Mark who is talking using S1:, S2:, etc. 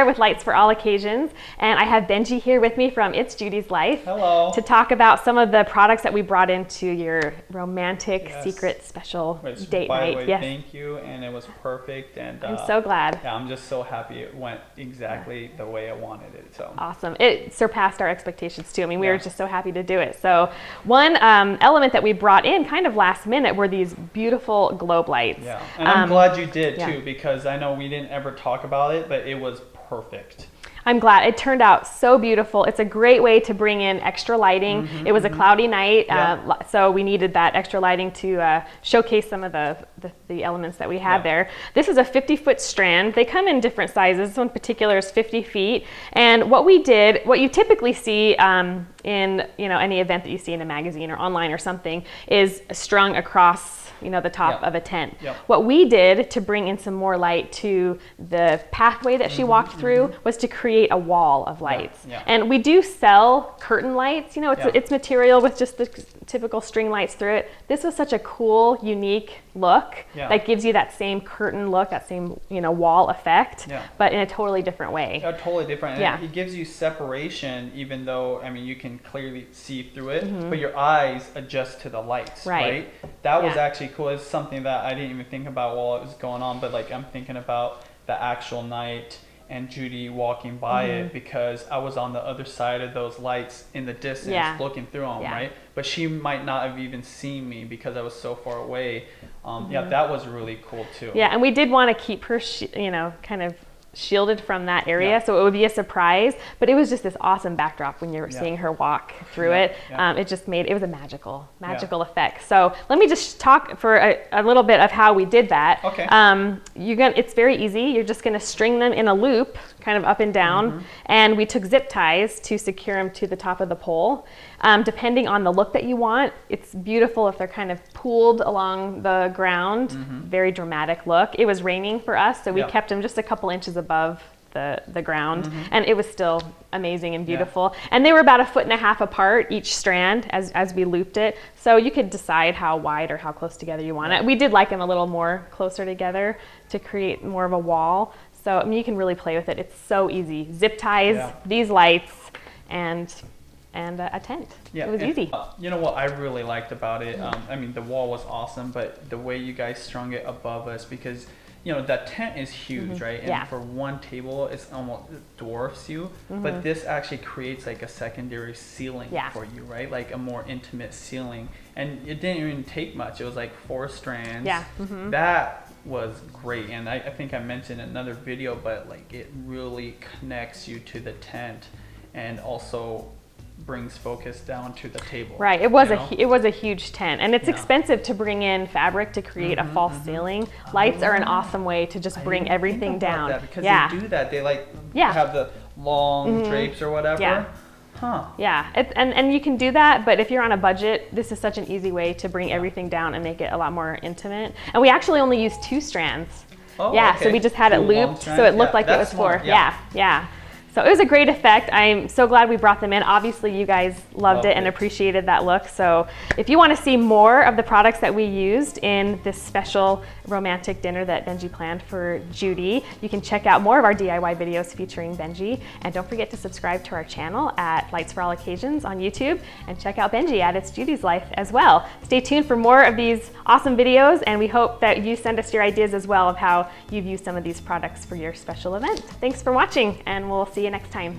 S1: here with Lights for All Occasions, and I have Benji here with me from It's Judy's Life.
S2: Hello.
S1: To talk about some of the products that we brought into your romantic, secret, special date
S2: by
S1: night.
S2: The way, thank you, and it was perfect. And
S1: I'm so glad.
S2: Yeah, I'm just so happy it went exactly the way I wanted it. So
S1: awesome. It surpassed our expectations too. I mean, we were just so happy to do it. So one element that we brought in kind of last minute were these beautiful globe lights.
S2: Yeah, and I'm glad you did too, because I know we didn't ever talk about it, but it was perfect.
S1: I'm glad. It turned out so beautiful. It's a great way to bring in extra lighting. It was a cloudy night, so we needed that extra lighting to showcase some of the elements that we had there. This is a 50-foot strand. They come in different sizes. This one in particular is 50 feet. And what we did, what you typically see in any event that you see in a magazine or online or something, is strung across the top of a tent. What we did to bring in some more light to the pathway that she walked through was to create a wall of lights. And we do sell curtain lights, it's material with just the typical string lights through it. This was such a cool, unique look that gives you that same curtain look, that same wall effect, but in a totally different way.
S2: Totally different. And it gives you separation, even though, I mean, you can clearly see through it, but your eyes adjust to the lights, right? That was actually cool. It's something that I didn't even think about while it was going on, but like I'm thinking about the actual night and Judy walking by it, because I was on the other side of those lights in the distance looking through them, right? But she might not have even seen me because I was so far away. That was really cool too. Yeah, and
S1: we did want to keep her, kind of shielded from that area, so it would be a surprise, but it was just this awesome backdrop when you're seeing her walk through it. It just made it was a magical effect. So let me just talk for a little bit of how we did that. It's very easy. You're just going to string them in a loop, kind of up and down, and we took zip ties to secure them to the top of the pole. Depending on the look that you want, it's beautiful if they're kind of pooled along the ground. Very dramatic look. It was raining for us, so we kept them just a couple inches above the ground, and it was still amazing and beautiful. And they were about 1.5 feet apart each strand as we looped it, so you could decide how wide or how close together you want it. We did like them a little more closer together to create more of a wall. So I mean, you can really play with it. It's so easy. Zip ties, these lights, and a tent. It was easy.
S2: You know what I really liked about it? I mean, the wall was awesome, but the way you guys strung it above us, because that tent is huge, right? And for one table, it's almost dwarfs you. But this actually creates like a secondary ceiling for you, right? Like a more intimate ceiling. And it didn't even take much. It was like 4 strands. That was great. And I think I mentioned in another video, but like it really connects you to the tent and also brings focus down to the table.
S1: Right. It was a huge tent, and it's expensive to bring in fabric to create a false ceiling. Lights are an awesome way to just bring everything down.
S2: That because they do that. They have the long drapes or whatever. And you can do that, but if you're on a budget, this is such an easy way to bring everything down and make it a lot more intimate. And we actually only used 2 strands. So we just had it looped, so it looked like it was 4. So it was a great effect. I'm so glad we brought them in. Obviously, you guys loved it and appreciated that look. So if you want to see more of the products that we used in this special romantic dinner that Benji planned for Judy, you can check out more of our DIY videos featuring Benji. And don't forget to subscribe to our channel at Lights for All Occasions on YouTube, and check out Benji at It's Judy's Life as well. Stay tuned for more of these awesome videos, and we hope that you send us your ideas as well of how you've used some of these products for your special event. Thanks for watching, and we'll see you next time.